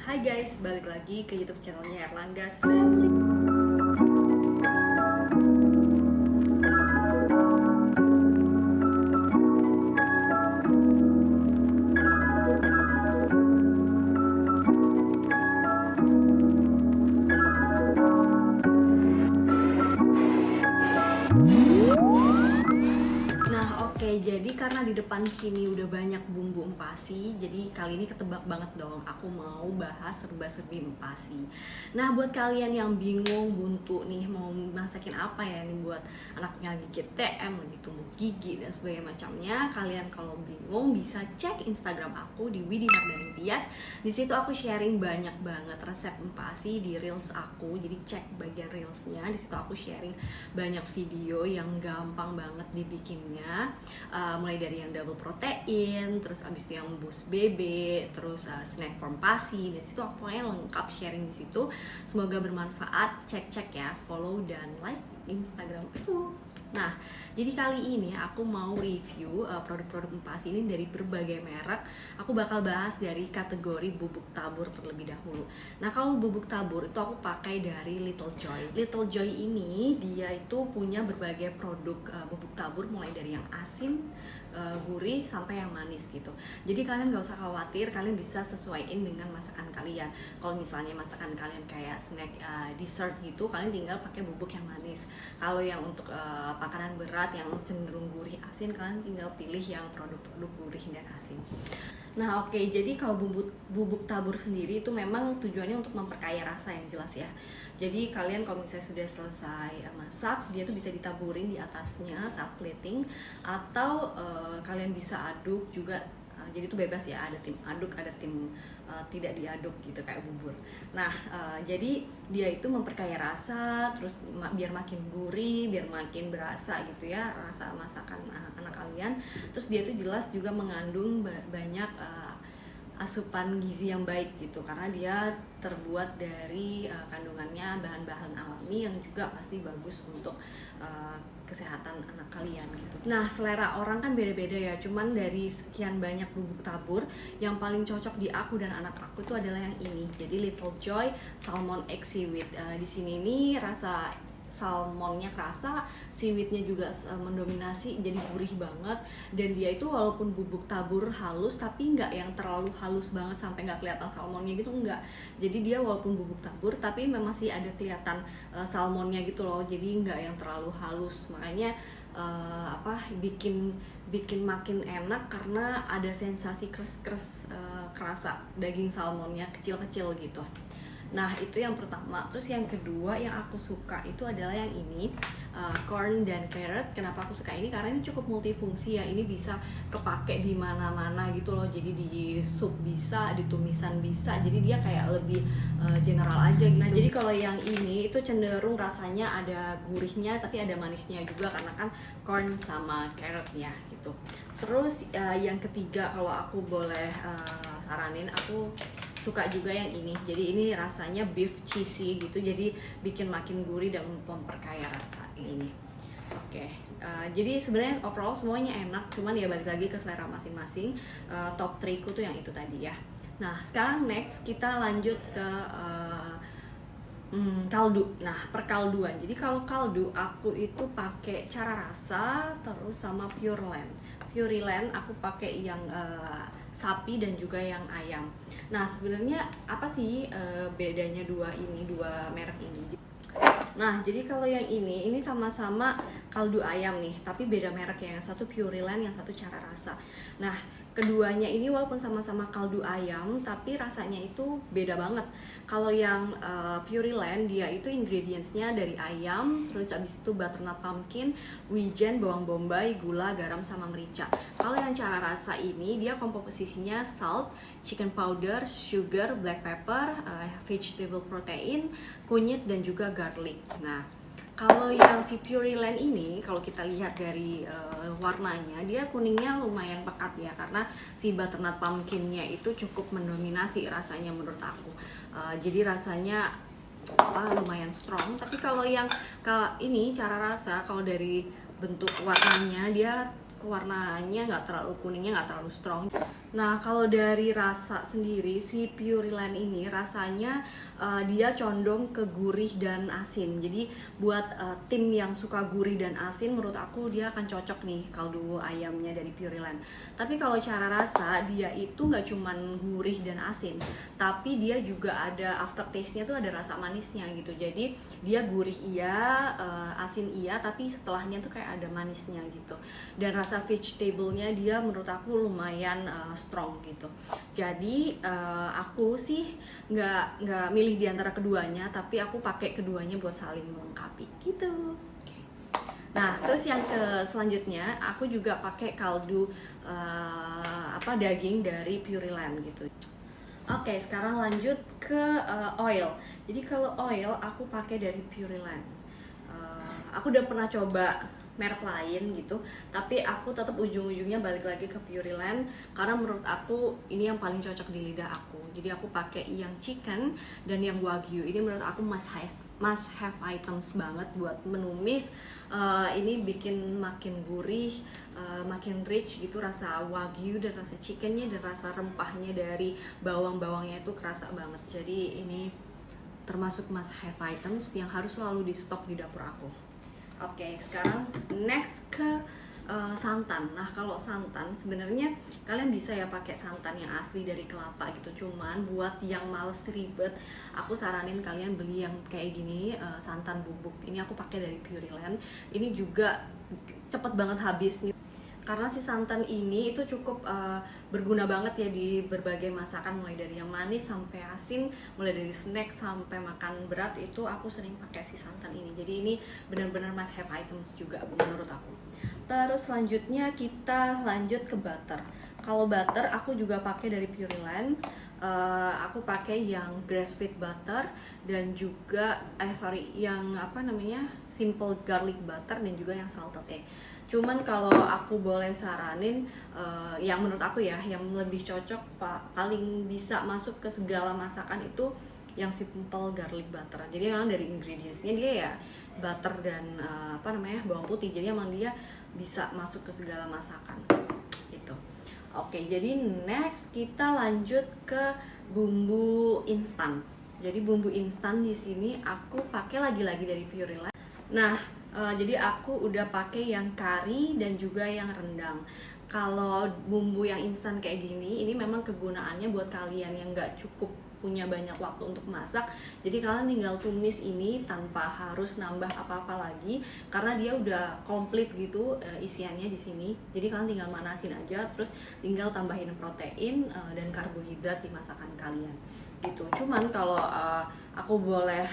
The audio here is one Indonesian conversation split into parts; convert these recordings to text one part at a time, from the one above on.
Hai guys, balik lagi ke YouTube channelnya Erlangga's Family. Jadi karena di depan sini udah banyak bumbu empasi, jadi kali ini ketebak banget dong, aku mau bahas serba-serbi empasi. Nah, buat kalian yang bingung, buntu nih, mau masakin apa ya nih buat anaknya lagi GTM, lagi tumbuh gigi dan sebagainya macamnya, kalian kalau bingung bisa cek Instagram aku di Widhi Hardani Tias. Di situ aku sharing banyak banget resep empasi di reels aku, jadi cek bagian reelsnya. Di situ aku sharing banyak video yang gampang banget dibikinnya. Mulai dari yang double protein, terus abis itu yang boost BB, terus snack form pasi. Dan situ aku pokoknya lengkap sharing di situ. Semoga bermanfaat. Cek ya, follow dan like Instagram aku. Nah, jadi kali ini aku mau review produk-produk empasi ini dari berbagai merek. Aku bakal bahas dari kategori bubuk tabur terlebih dahulu. Nah, kalau bubuk tabur itu aku pakai dari Little Joy. Little Joy ini dia itu punya berbagai produk bubuk tabur, mulai dari yang asin, gurih sampai yang manis gitu. Jadi kalian gak usah khawatir, kalian bisa sesuaiin dengan masakan kalian. Kalau misalnya masakan kalian kayak snack dessert gitu, kalian tinggal pakai bubuk yang manis. Kalau yang untuk makanan berat yang cenderung gurih asin, kalian tinggal pilih yang produk-produk gurih dan asin. Nah oke, jadi kalau bubuk tabur sendiri itu memang tujuannya untuk memperkaya rasa yang jelas ya. Jadi kalian kalau misalnya sudah selesai masak, dia tuh bisa ditaburin di atasnya saat plating, atau kalian bisa aduk juga. Jadi itu bebas ya, ada tim aduk, ada tim tidak diaduk gitu kayak bubur. Nah jadi dia itu memperkaya rasa, terus biar makin gurih, biar makin berasa gitu ya rasa masakan anak kalian. Terus dia tuh jelas juga mengandung banyak asupan gizi yang baik gitu, karena dia terbuat dari kandungannya bahan-bahan alami yang juga pasti bagus untuk kesehatan anak kalian gitu. Nah, selera orang kan beda-beda ya, cuman dari sekian banyak bubuk tabur yang paling cocok di aku dan anak aku itu adalah yang ini. Jadi Little Joy Salmon Egg Seaweed. Di sini nih rasa salmonnya kerasa, seaweednya juga mendominasi, jadi gurih banget. Dan dia itu walaupun bubuk tabur halus, tapi nggak yang terlalu halus banget sampai nggak kelihatan salmonnya gitu, nggak. Jadi dia walaupun bubuk tabur, tapi memang masih ada kelihatan salmonnya gitu loh. Jadi nggak yang terlalu halus, makanya bikin makin enak karena ada sensasi kres-kres, kerasa daging salmonnya kecil-kecil gitu. Nah itu yang pertama. Terus yang kedua yang aku suka itu adalah yang ini, corn dan carrot. Kenapa aku suka ini? Karena ini cukup multifungsi ya. Ini bisa kepake di mana-mana gitu loh. Jadi di sup bisa, di tumisan bisa. Jadi dia kayak lebih general aja gitu. Nah jadi kalau yang ini itu cenderung rasanya ada gurihnya tapi ada manisnya juga, karena kan corn sama carrotnya gitu. Terus yang ketiga kalau aku boleh saranin, aku suka juga yang ini. Jadi ini rasanya beef cheesy gitu, jadi bikin makin gurih dan memperkaya rasa ini. Oke, jadi sebenarnya overall semuanya enak, cuman ya balik lagi ke selera masing-masing. Top 3 ku tuh yang itu tadi ya. Nah sekarang next kita lanjut ke kaldu. Nah perkalduan. Jadi kalau kaldu aku itu pakai cara rasa terus sama Pureland. Pureland aku pakai yang sapi dan juga yang ayam. Nah sebenarnya apa sih bedanya dua merek ini? Nah jadi kalau yang ini sama-sama kaldu ayam nih, tapi beda merek ya. Yang satu Pureland, yang satu cara rasa. Nah keduanya ini walaupun sama-sama kaldu ayam, tapi rasanya itu beda banget. Kalau yang Pureland dia itu ingredientsnya dari ayam, terus abis itu butternut pumpkin, wijen, bawang bombay, gula, garam, sama merica. Kalau yang cara rasa ini dia komposisinya salt, chicken powder, sugar, black pepper, vegetable protein, kunyit, dan juga garlic. Nah kalau yang si Pureland ini, kalau kita lihat dari warnanya, dia kuningnya lumayan pekat ya, karena si butternut pumpkinnya itu cukup mendominasi rasanya menurut aku. Jadi rasanya lumayan strong. Tapi kalau yang ini cara rasa, kalau dari bentuk warnanya, dia warnanya nggak terlalu kuningnya, nggak terlalu strong. Nah, kalau dari rasa sendiri, si Pureland ini rasanya dia condong ke gurih dan asin. Jadi buat tim yang suka gurih dan asin, menurut aku dia akan cocok nih kaldu ayamnya dari Pureland. Tapi kalau cara rasa, dia itu nggak cuman gurih dan asin, tapi dia juga ada aftertaste-nya tuh ada rasa manisnya gitu. Jadi dia gurih iya, asin iya, tapi setelahnya tuh kayak ada manisnya gitu. Dan rasa vegetable-nya dia menurut aku lumayan strong gitu. Jadi aku sih nggak milih di antara keduanya, tapi aku pakai keduanya buat saling melengkapi gitu. Nah, terus yang selanjutnya aku juga pakai kaldu daging dari Pureland gitu. Oke, sekarang lanjut ke oil. Jadi kalau oil aku pakai dari Pureland. Aku udah pernah coba merek lain gitu, tapi aku tetap ujung-ujungnya balik lagi ke Pureland karena menurut aku ini yang paling cocok di lidah aku. Jadi aku pakai yang chicken dan yang wagyu. Ini menurut aku must have items banget buat menumis. Ini bikin makin gurih, makin rich gitu rasa wagyu dan rasa chickennya dan rasa rempahnya dari bawang-bawangnya itu kerasa banget. Jadi ini termasuk must have items yang harus selalu di stok di dapur aku. Oke, sekarang next ke santan. Nah, kalau santan sebenarnya kalian bisa ya pakai santan yang asli dari kelapa gitu. Cuman buat yang males ribet, aku saranin kalian beli yang kayak gini, santan bubuk. Ini aku pakai dari Pureland. Ini juga cepet banget habis nih. Karena si santan ini itu cukup berguna banget ya di berbagai masakan, mulai dari yang manis sampai asin, mulai dari snack sampai makan berat itu aku sering pakai si santan ini. Jadi ini benar-benar must have items juga menurut aku. Terus selanjutnya kita lanjut ke butter. Kalau butter aku juga pakai dari Pureland. Aku pakai yang grass fed butter dan juga yang simple garlic butter dan juga yang salted egg. Cuman kalau aku boleh saranin, yang menurut aku ya yang lebih cocok paling bisa masuk ke segala masakan itu yang simple garlic butter. Jadi memang dari ingredientsnya dia ya butter dan bawang putih. Jadi emang dia bisa masuk ke segala masakan gitu. Oke, jadi next kita lanjut ke bumbu instan. Jadi bumbu instan di sini aku pakai lagi-lagi dari Pureland. Nah, jadi aku udah pakai yang kari dan juga yang rendang. Kalau bumbu yang instan kayak gini, ini memang kegunaannya buat kalian yang nggak cukup punya banyak waktu untuk masak. Jadi kalian tinggal tumis ini tanpa harus nambah apa-apa lagi, karena dia udah komplit gitu isiannya di sini. Jadi kalian tinggal manasin aja, terus tinggal tambahin protein dan karbohidrat di masakan kalian gitu. Cuman kalau aku boleh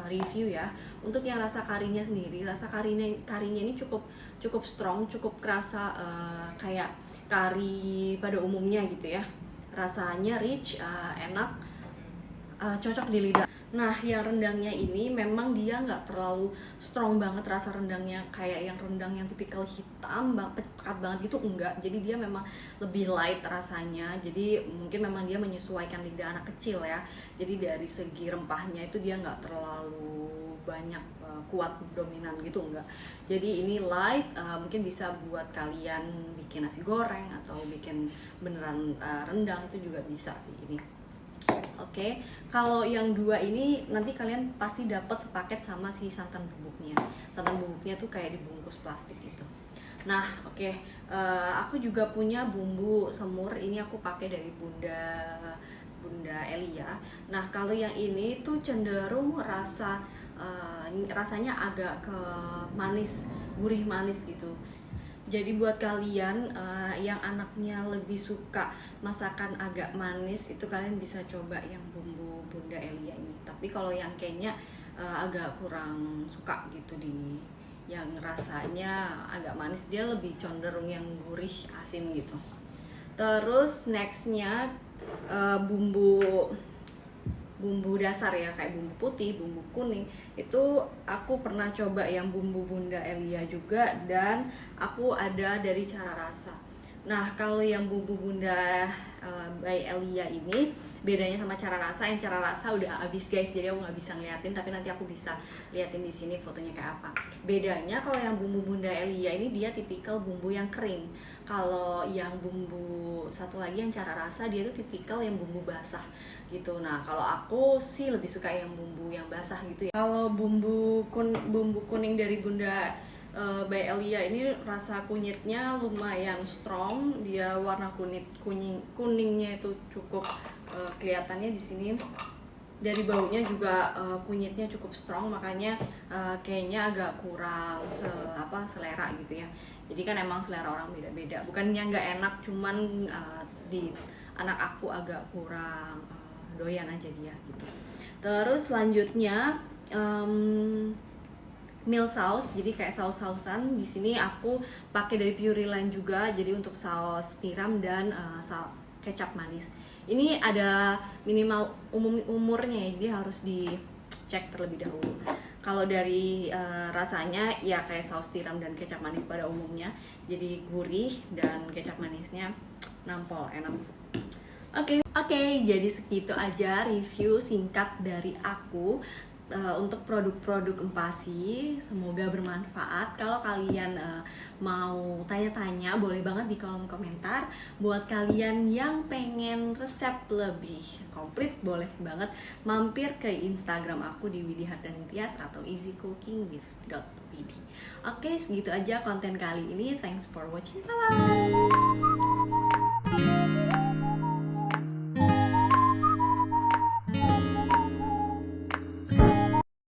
review ya, untuk yang rasa karinya sendiri, rasa karinya ini cukup strong, cukup kerasa kayak kari pada umumnya gitu ya. Rasanya rich, enak, cocok di lidah. Nah, yang rendangnya ini memang dia nggak terlalu strong banget rasa rendangnya, kayak yang rendang yang tipikal hitam pekat banget gitu, enggak. Jadi dia memang lebih light rasanya. Jadi mungkin memang dia menyesuaikan lidah anak kecil ya. Jadi dari segi rempahnya itu dia nggak terlalu banyak kuat dominan gitu, enggak. Jadi ini light, mungkin bisa buat kalian bikin nasi goreng atau bikin beneran rendang itu juga bisa sih ini. Oke, kalau yang dua ini nanti kalian pasti dapat sepaket sama si santan bubuknya. Santan bubuknya tuh kayak dibungkus plastik gitu. Nah, oke, aku juga punya bumbu semur. Ini aku pakai dari Bunda Elia. Nah, kalau yang ini tuh cenderung rasanya agak ke manis, gurih manis gitu. Jadi buat kalian yang anaknya lebih suka masakan agak manis, itu kalian bisa coba yang bumbu Bunda Elia ini. Tapi kalau yang kayaknya agak kurang suka gitu di yang rasanya agak manis, dia lebih cenderung yang gurih asin gitu. Terus nextnya bumbu dasar ya, kayak bumbu putih, bumbu kuning. Itu aku pernah coba yang bumbu Bunda Elia juga, dan aku ada dari cara rasa. Nah, kalau yang bumbu Bunda by Elia ini bedanya sama cara rasa, yang cara rasa udah habis guys, jadi aku nggak bisa ngeliatin, tapi nanti aku bisa liatin di sini fotonya kayak apa. Bedanya kalau yang bumbu Bunda Elia ini dia tipikal bumbu yang kering. Kalau yang bumbu satu lagi yang cara rasa dia tuh tipikal yang bumbu basah gitu. Nah, kalau aku sih lebih suka yang bumbu yang basah gitu ya. Kalau bumbu kuning dari Bunda by Elia ini rasa kunyitnya lumayan strong, dia warna kuningnya itu cukup kelihatannya di sini. Dari baunya juga kunyitnya cukup strong, makanya kayaknya agak kurang selera gitu ya. Jadi kan emang selera orang beda-beda, bukannya nggak enak, cuman di anak aku agak kurang doyan aja dia gitu. Terus selanjutnya meal sauce, jadi kayak saus-sausan. Di sini aku pakai dari Pureland juga, jadi untuk saus tiram dan kecap manis. Ini ada minimal umurnya ya, jadi harus dicek terlebih dahulu. Kalau dari rasanya ya kayak saus tiram dan kecap manis pada umumnya, jadi gurih dan kecap manisnya nampol, enak. Oke, jadi segitu aja review singkat dari aku untuk produk-produk Empasi. Semoga bermanfaat. Kalau kalian mau tanya-tanya boleh banget di kolom komentar. Buat kalian yang pengen resep lebih komplit boleh banget mampir ke Instagram aku di Widi Hardani Tias atau easycookingwith.widi. Oke, segitu aja konten kali ini. Thanks for watching. Bye bye.